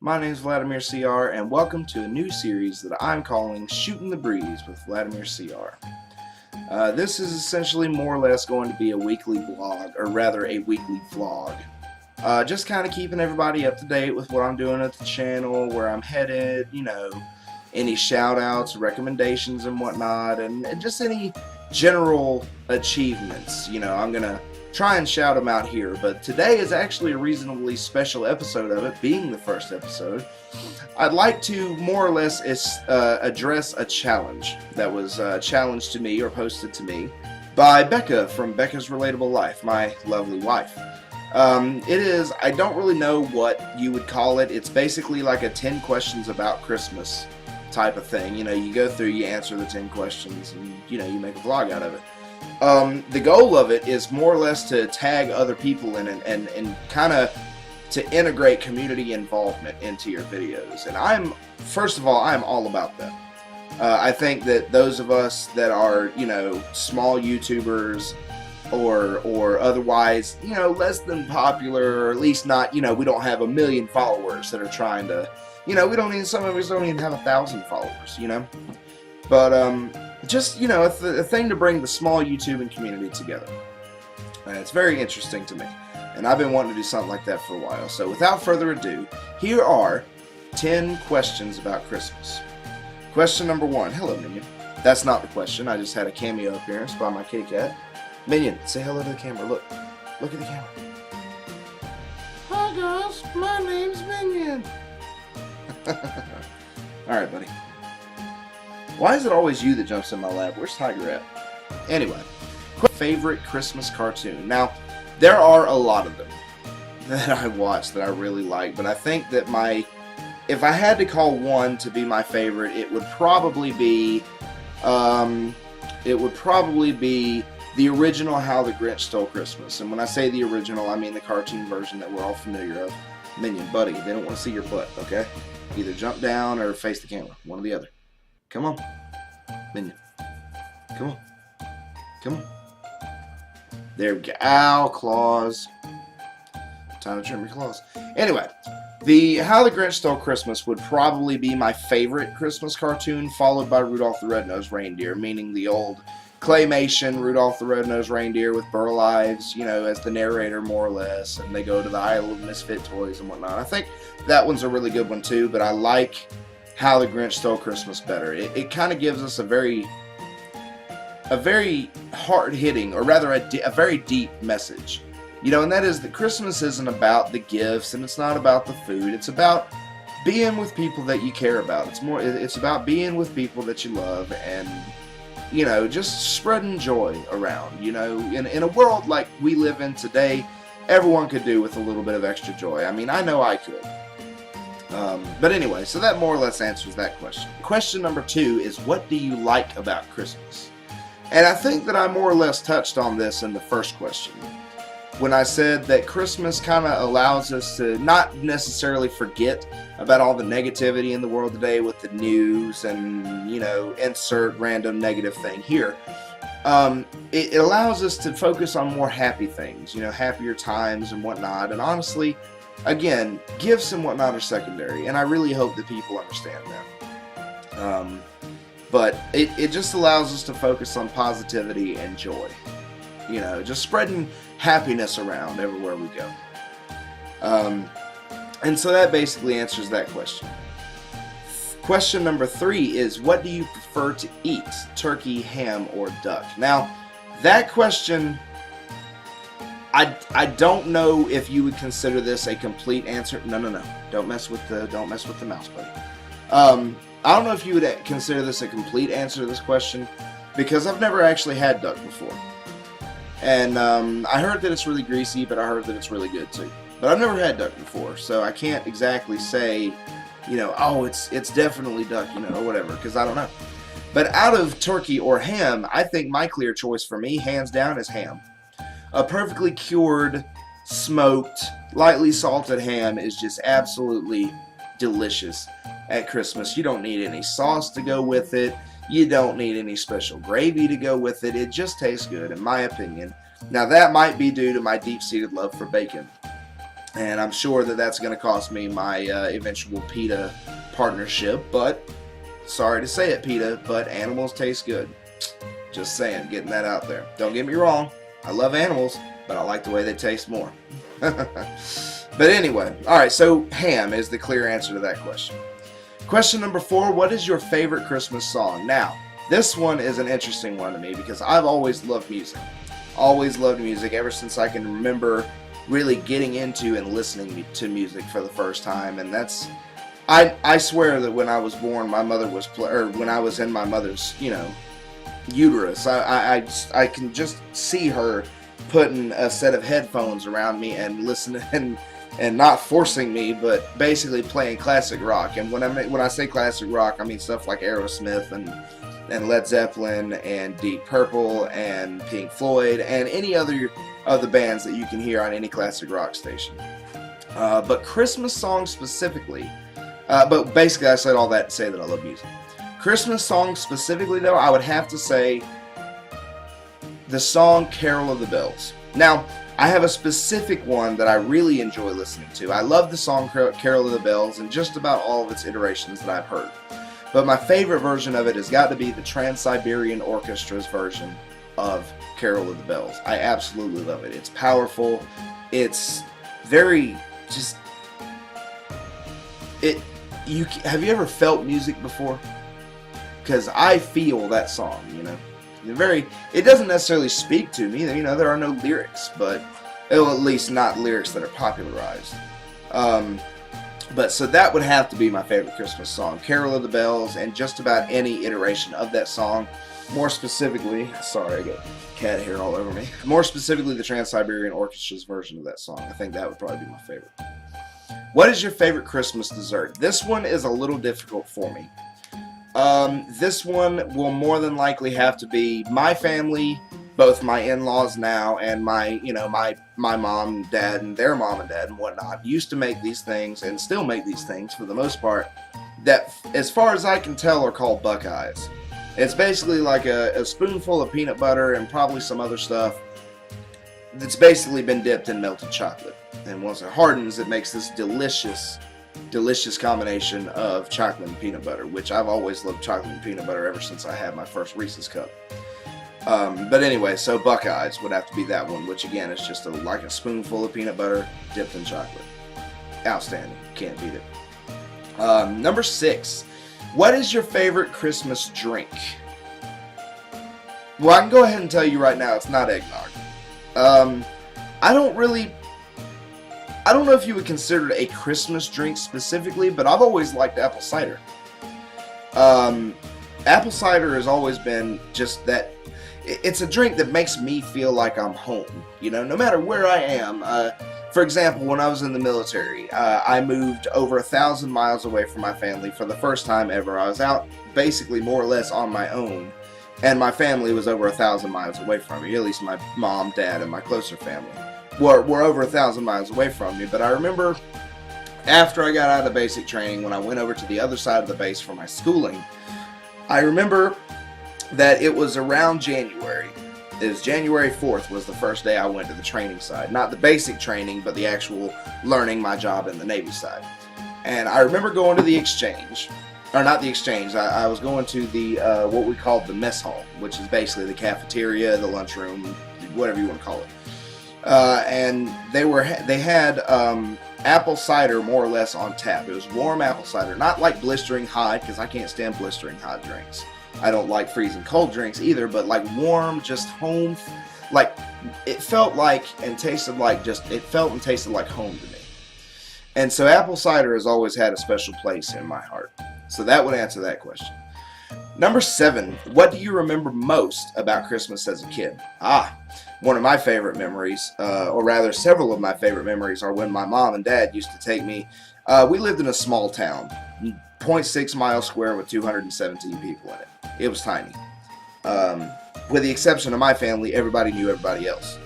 My name is VladimirCR, and welcome to a new series that I'm calling Shooting the Breeze with VladimirCR. This is essentially more or less going to be a weekly blog, or rather a weekly vlog. Just kind of keeping everybody up to date with what I'm doing at the channel, where I'm headed, any shout outs, recommendations and whatnot, and just any general achievements. I'm going to try and shout them out here, but today is actually a reasonably special episode of it, being the first episode. I'd like to more or less address a challenge that was challenged to me or posted to me by Becca from Becca's Relatable Life, my lovely wife. It is, I don't really know what you would call it. It's basically like a 10 questions about Christmas type of thing. You go through, you answer the 10 questions, and you make a vlog out of it. The goal of it is more or less to tag other people in and kind of to integrate community involvement into your videos. And first of all, I'm all about that. I think that those of us that are, small YouTubers or otherwise, less than popular, or at least not, we don't have 1 million followers that are trying to, some of us don't even have 1,000 followers, But, just, a thing to bring the small YouTubing community together. And it's very interesting to me. And I've been wanting to do something like that for a while. So without further ado, here are 10 questions about Christmas. Question number 1. Hello, Minion. That's not the question. I just had a cameo appearance by my kitty cat. Minion, say hello to the camera. Look at the camera. Hi guys, my name's Minion. Alright, buddy. Why is it always you that jumps in my lap? Where's Tiger at? Anyway, favorite Christmas cartoon. Now, there are a lot of them that I watch that I really like, but I think that if I had to call one to be my favorite, it would probably be the original How the Grinch Stole Christmas. And when I say the original, I mean the cartoon version that we're all familiar of. Minion, buddy, they don't want to see your butt, okay? Either jump down or face the camera, one or the other. Come on, Minion. Come on. Come on. There we go. Ow, claws. Time to trim your claws. Anyway, the How the Grinch Stole Christmas would probably be my favorite Christmas cartoon, followed by Rudolph the Red-Nosed Reindeer, meaning the old claymation Rudolph the Red-Nosed Reindeer with Burl Ives, as the narrator more or less, and they go to the Isle of Misfit Toys and whatnot. I think that one's a really good one too, but I like How the Grinch Stole Christmas better. It kind of gives us a very hard-hitting, or rather a very deep message. And that is that Christmas isn't about the gifts, and it's not about the food. It's about being with people that you care about. It's about being with people that you love, and just spreading joy around. In a world like we live in today, everyone could do with a little bit of extra joy. I mean, I know I could. But anyway, so that more or less answers that question. Question number 2 is, what do you like about Christmas? And I think that I more or less touched on this in the first question, when I said that Christmas kind of allows us to not necessarily forget about all the negativity in the world today with the news and, insert random negative thing here. It allows us to focus on more happy things, happier times and whatnot. And honestly, again, gifts and whatnot are secondary, and I really hope that people understand that. But it just allows us to focus on positivity and joy. Just spreading happiness around everywhere we go. And so that basically answers that question. Question number 3 is, what do you prefer to eat? Turkey, ham, or duck? Now, that question, I don't know if you would consider this a complete answer. No. Don't mess with the mouse, buddy. I don't know if you would consider this a complete answer to this question, because I've never actually had duck before. And I heard that it's really greasy, but I heard that it's really good too. But I've never had duck before, so I can't exactly say, oh, it's definitely duck, or whatever, because I don't know. But out of turkey or ham, I think my clear choice for me, hands down, is ham. A perfectly cured, smoked, lightly salted ham is just absolutely delicious at Christmas. You don't need any sauce to go with it. You don't need any special gravy to go with it. It just tastes good, in my opinion. Now, that might be due to my deep-seated love for bacon. and I'm sure that that's going to cost me my eventual PETA partnership, but sorry to say it, PETA, but animals taste good. Just saying, getting that out there. Don't get me wrong, I love animals, but I like the way they taste more. But anyway, alright, so ham is the clear answer to that question. Question number 4, what is your favorite Christmas song? Now, this one is an interesting one to me because I've always loved music. Always loved music ever since I can remember really getting into and listening to music for the first time, and that's, I swear that when I was born, my mother was, or when I was in my mother's, uterus, I can just see her putting a set of headphones around me and listening and not forcing me, but basically playing classic rock. And when I say classic rock, I mean stuff like Aerosmith and Led Zeppelin and Deep Purple and Pink Floyd and any other of the bands that you can hear on any classic rock station. But Christmas songs specifically, but basically I said all that to say that I love music. Christmas songs specifically, though, I would have to say the song Carol of the Bells. Now, I have a specific one that I really enjoy listening to. I love the song Carol of the Bells and just about all of its iterations that I've heard. But my favorite version of it has got to be the Trans-Siberian Orchestra's version of Carol of the Bells. I absolutely love it. It's powerful. It's very just... Have you ever felt music before? Because I feel that song, it doesn't necessarily speak to me, there are no lyrics, but, well, at least not lyrics that are popularized. But so that would have to be my favorite Christmas song, Carol of the Bells, and just about any iteration of that song. More specifically, sorry, I got cat hair all over me. More specifically, the Trans-Siberian Orchestra's version of that song. I think that would probably be my favorite. What is your favorite Christmas dessert? This one is a little difficult for me. This one will more than likely have to be my family, both my in-laws now and my mom and dad and their mom and dad and whatnot used to make these things and still make these things for the most part that, as far as I can tell, are called Buckeyes. It's basically like a spoonful of peanut butter and probably some other stuff that's basically been dipped in melted chocolate. And once it hardens, it makes this delicious combination of chocolate and peanut butter, which I've always loved chocolate and peanut butter ever since I had my first Reese's Cup. But anyway, so Buckeyes would have to be that one, which again is just like a spoonful of peanut butter dipped in chocolate. Outstanding. Can't beat it. Number 6. What is your favorite Christmas drink? Well, I can go ahead and tell you right now it's not eggnog. I don't know if you would consider it a Christmas drink specifically, but I've always liked apple cider. Apple cider has always been just that. It's a drink that makes me feel like I'm home, no matter where I am. For example, when I was in the military, I moved over 1,000 miles away from my family for the first time ever. I was out basically more or less on my own, and my family was over 1,000 miles away from me, at least my mom, dad, and my closer family. Were over 1,000 miles away from me, but I remember after I got out of basic training, when I went over to the other side of the base for my schooling, I remember that it was around January. It was January 4th was the first day I went to the training side. Not the basic training, but the actual learning my job in the Navy side. And I remember going to the exchange, or not the exchange, I was going to the, what we called the mess hall, which is basically the cafeteria, the lunchroom, whatever you want to call it. And they had apple cider more or less on tap. It was warm apple cider, not like blistering hot, because I can't stand blistering hot drinks. I don't like freezing cold drinks either, but like warm, just home, like it felt like and tasted like it felt and tasted like home to me. And so apple cider has always had a special place in my heart. So that would answer that question. Number 7, what do you remember most about Christmas as a kid? One of my favorite memories, or rather several of my favorite memories, are when my mom and dad used to take me. We lived in a small town, 0.6 miles square with 217 people in it. It was tiny. With the exception of my family, everybody knew everybody else.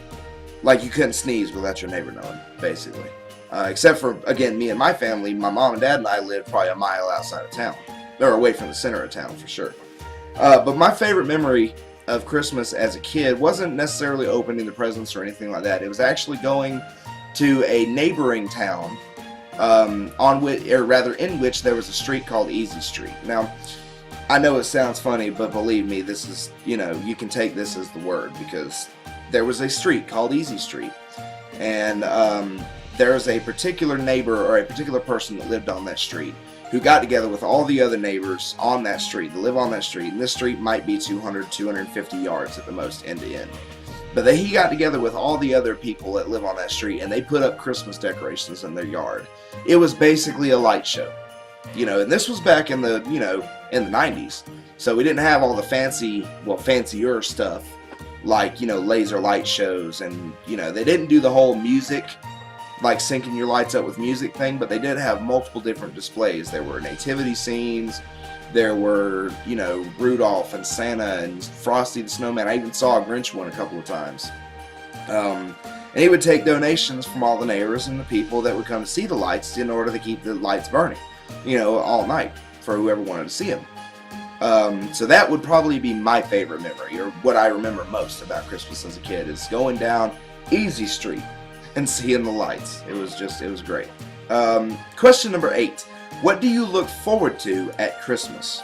Like you couldn't sneeze without your neighbor knowing, basically. Except for, again, me and my family, my mom and dad and I lived probably a mile outside of town. They were away from the center of town for sure. But my favorite memory of Christmas as a kid wasn't necessarily opening the presents or anything like that. It was actually going to a neighboring town, in which there was a street called Easy Street. Now, I know it sounds funny, but believe me, this is, you can take this as the word, because there was a street called Easy Street, and there was a particular neighbor or a particular person that lived on that street who got together with all the other neighbors on that street that live on that street, and this street might be 200, 250 yards at the most, end to end. But he got together with all the other people that live on that street, and they put up Christmas decorations in their yard. It was basically a light show, and this was back in the, in the 90s. So we didn't have all the fancier stuff, like, laser light shows, and, they didn't do the whole music, like syncing your lights up with music thing, but they did have multiple different displays. There were nativity scenes. There were, Rudolph and Santa and Frosty the Snowman. I even saw a Grinch one a couple of times. And he would take donations from all the neighbors and the people that would come to see the lights in order to keep the lights burning, all night for whoever wanted to see them. So that would probably be my favorite memory, or what I remember most about Christmas as a kid, is going down Easy Street and seeing the lights. It was great. Question number 8. What do you look forward to at Christmas?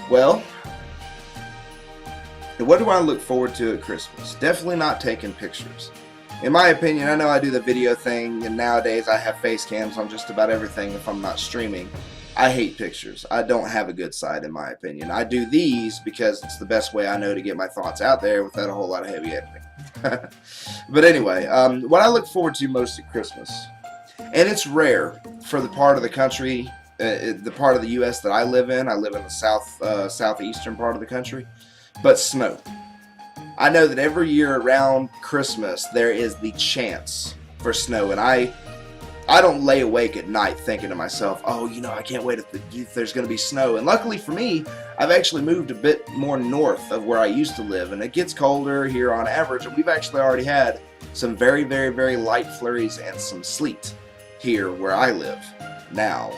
Well, what do I look forward to at Christmas? Definitely not taking pictures. In my opinion, I know I do the video thing, and nowadays I have face cams on just about everything if I'm not streaming. I hate pictures. I don't have a good side, in my opinion. I do these because it's the best way I know to get my thoughts out there without a whole lot of heavy editing. But anyway, what I look forward to most at Christmas, and it's rare for the part of the country, the part of the U.S. that I live in. I live in the southeastern part of the country, but snow. I know that every year around Christmas there is the chance for snow, and I don't lay awake at night thinking to myself, oh, I can't wait if there's going to be snow. And luckily for me, I've actually moved a bit more north of where I used to live, and it gets colder here on average, and we've actually already had some very, very, very light flurries and some sleet here where I live now,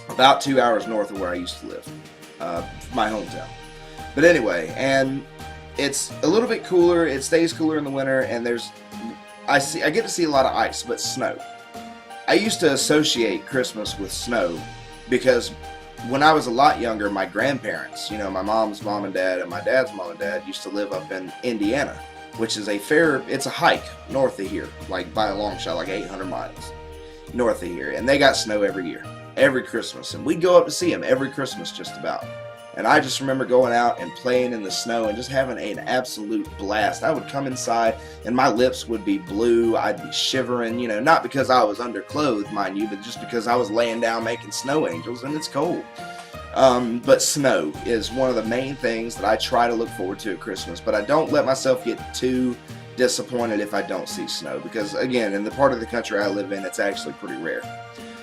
about 2 hours north of where I used to live, my hometown. But anyway, and it's a little bit cooler. It stays cooler in the winter, and I get to see a lot of ice, but snow. I used to associate Christmas with snow because when I was a lot younger, my grandparents, my mom's mom and dad and my dad's mom and dad used to live up in Indiana, which is it's a hike north of here, like by a long shot, like 800 miles north of here. And they got snow every year, every Christmas. And we'd go up to see them every Christmas just about. And I just remember going out and playing in the snow and just having an absolute blast. I would come inside and my lips would be blue. I'd be shivering, not because I was underclothed, mind you, but just because I was laying down making snow angels and it's cold. But snow is one of the main things that I try to look forward to at Christmas, but I don't let myself get too disappointed if I don't see snow, because again, in the part of the country I live in, it's actually pretty rare.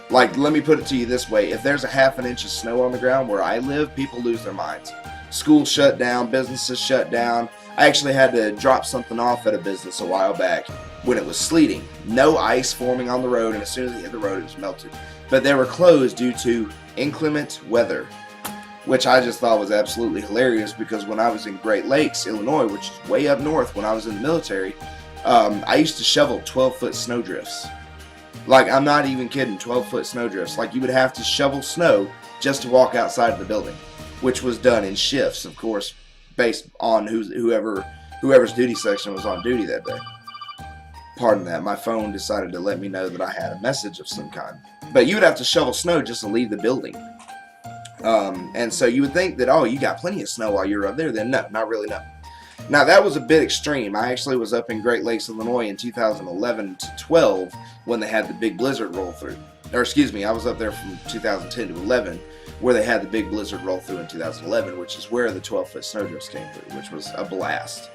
Like, let me put it to you this way, if there's a half an inch of snow on the ground where I live, people lose their minds. Schools shut down, businesses shut down. I actually had to drop something off at a business a while back when it was sleeting. No ice forming on the road, and as soon as it hit the road, it was melted. But they were closed due to inclement weather, which I just thought was absolutely hilarious, because when I was in Great Lakes, Illinois, which is way up north when I was in the military, I used to shovel 12-foot snowdrifts. Like, I'm not even kidding, 12-foot snowdrifts. Like, you would have to shovel snow just to walk outside of the building, which was done in shifts, of course, based on whoever's duty section was on duty that day. Pardon that, my phone decided to let me know that I had a message of some kind. But you would have to shovel snow just to leave the building. And so you would think that, oh, you got plenty of snow while you're up there. Then no, not really, no. Now, that was a bit extreme. I actually was up in Great Lakes, Illinois in 2011 to 12 when they had the big blizzard roll through. Or excuse me, I was up there from 2010 to 11 where they had the big blizzard roll through in 2011, which is where the 12-foot snowdrifts came through, which was a blast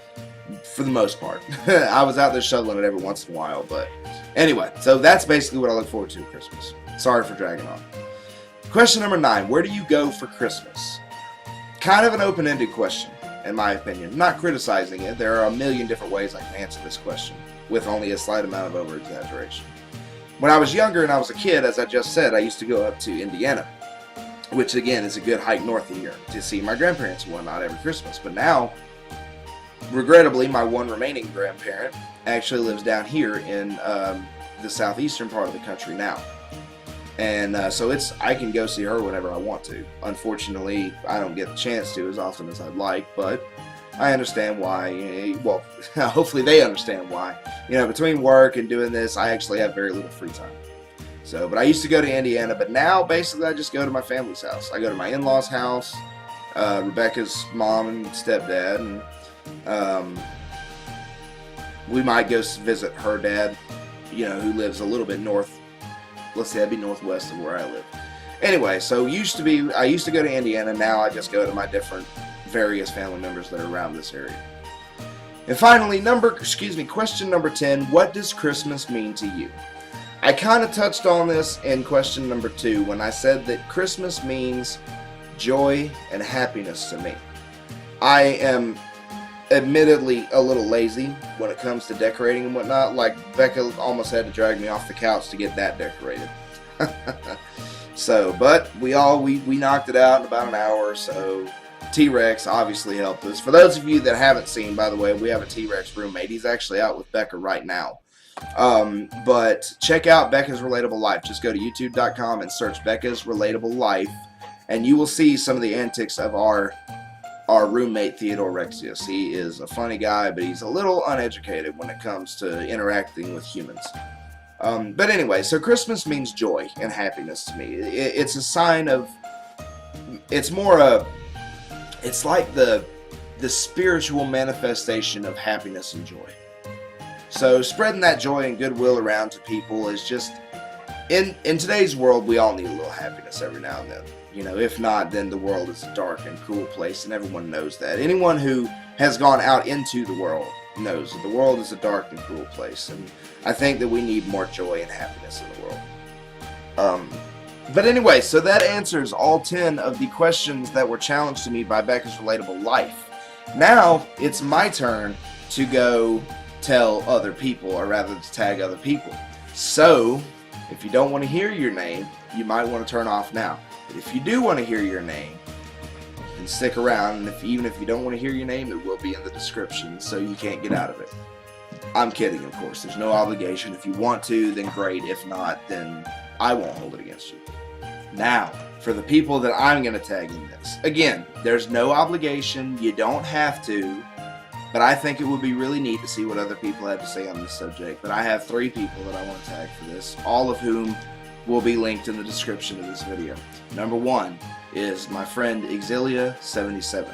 for the most part. I was out there shoveling it every once in a while, but anyway, so that's basically what I look forward to at Christmas. Sorry for dragging on. Question number 9, where do you go for Christmas? Kind of an open-ended question, in my opinion. I'm not criticizing it. There are a million different ways I can answer this question with only a slight amount of over-exaggeration. When I was younger and I was a kid, as I just said, I used to go up to Indiana, which again is a good hike north of here, to see my grandparents and whatnot every Christmas. But now, regrettably, my one remaining grandparent actually lives down here in the southeastern part of the country now. And so I can go see her whenever I want to. Unfortunately, I don't get the chance to as often as I'd like, but I understand why. Well, hopefully they understand why. You know, between work and doing this, I actually have very little free time. So, but I used to go to Indiana, but now basically I just go to my family's house. I go to my in-laws' house, Rebecca's mom and stepdad, and we might go visit her dad, you know, who lives a little bit north. Let's say that'd be northwest of where I live. Anyway, so I used to go to Indiana. Now I just go to my different various family members that are around this area. And finally, question number 10, what does Christmas mean to you? I kind of touched on this in question number 2 when I said that Christmas means joy and happiness to me. I am admittedly a little lazy when it comes to decorating and whatnot. Like, Becca almost had to drag me off the couch to get that decorated. So, but we knocked it out in about an hour or so. T-Rex obviously helped us. For those of you that haven't seen, by the way, we have a T-Rex roommate. He's actually out with Becca right now. But check out Becca's Relatable Life. Just go to youtube.com and search Becca's Relatable Life, and you will see some of the antics of our roommate Theodore Rexius. He is a funny guy, but he's a little uneducated when it comes to interacting with humans. But anyway, so Christmas means joy and happiness to me. It's a sign of, it's like the spiritual manifestation of happiness and joy. So spreading that joy and goodwill around to people is just, in today's world, we all need a little happiness every now and then. You know, if not, then the world is a dark and cruel place, and everyone knows that. Anyone who has gone out into the world knows that the world is a dark and cruel place, and I think that we need more joy and happiness in the world. But anyway, so that answers all 10 of the questions that were challenged to me by Becca's Relatable Life. Now, it's my turn to go tell other people, or rather to tag other people. So, if you don't want to hear your name, you might want to turn off now. But if you do want to hear your name, then stick around, and even if you don't want to hear your name, it will be in the description, so you can't get out of it. I'm kidding, of course. There's no obligation. If you want to, then great. If not, then I won't hold it against you. Now, for the people that I'm going to tag in this. Again, there's no obligation. You don't have to. But I think it would be really neat to see what other people have to say on this subject. But I have 3 people that I want to tag for this, all of whom will be linked in the description of this video. Number 1 is my friend Exilia77.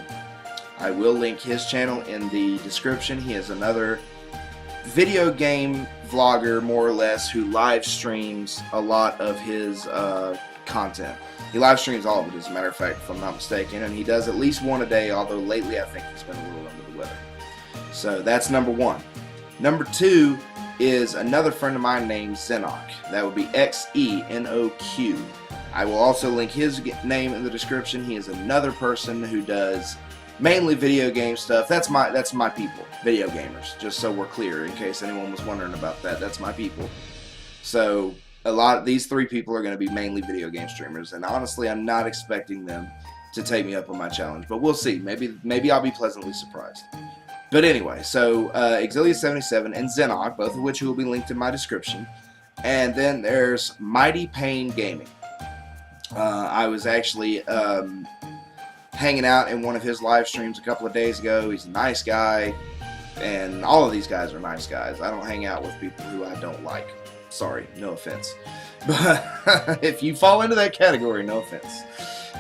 I will link his channel in the description. He is another video game vlogger, more or less, who live streams a lot of his content. He live streams all of it, as a matter of fact, if I'm not mistaken, and he does at least one a day, although lately I think he's been a little under the weather. So that's number 1. Number 2 is another friend of mine named Xenoq. That would be Xenoq. I will also link his name in the description. He is another person who does mainly video game stuff. That's my people, video gamers, just so we're clear, in case anyone was wondering about that. That's my people. So these 3 people are going to be mainly video game streamers, and honestly, I'm not expecting them to take me up on my challenge, but we'll see. Maybe I'll be pleasantly surprised. But anyway, so Exilia77 and Xenoq, both of which will be linked in my description. And then there's Mighty Pain Gaming. I was actually hanging out in one of his live streams a couple of days ago. He's a nice guy, and all of these guys are nice guys. I don't hang out with people who I don't like. Sorry, no offense. But if you fall into that category, no offense.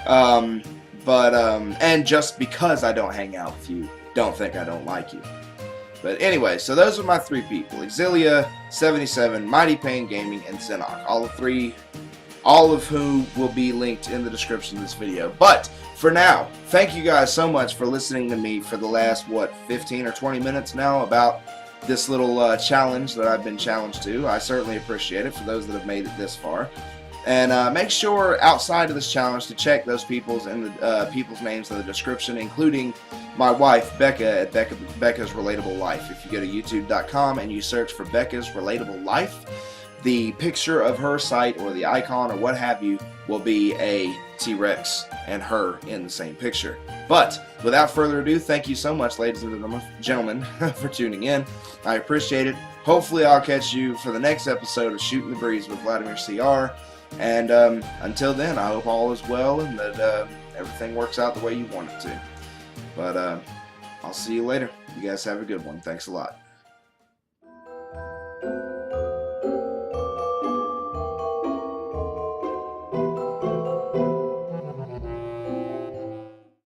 And just because I don't hang out with you, don't think I don't like you. But anyway, so those are my 3 people: Exilia77, Mighty Pain Gaming, and Xenoq. All of whom will be linked in the description of this video. But for now, thank you guys so much for listening to me for the last, 15 or 20 minutes now about this little challenge that I've been challenged to. I certainly appreciate it for those that have made it this far. And make sure outside of this challenge to check those people's names in the description, including my wife, Becca, at Becca's Relatable Life. If you go to youtube.com and you search for Becca's Relatable Life, the picture of her site or the icon or what have you will be a T-Rex and her in the same picture. But without further ado, thank you so much, ladies and gentlemen, for tuning in. I appreciate it. Hopefully I'll catch you for the next episode of Shooting the Breeze with VladimirCR. And until then, I hope all is well and that everything works out the way you want it to. But I'll see you later. You guys have a good one. Thanks a lot.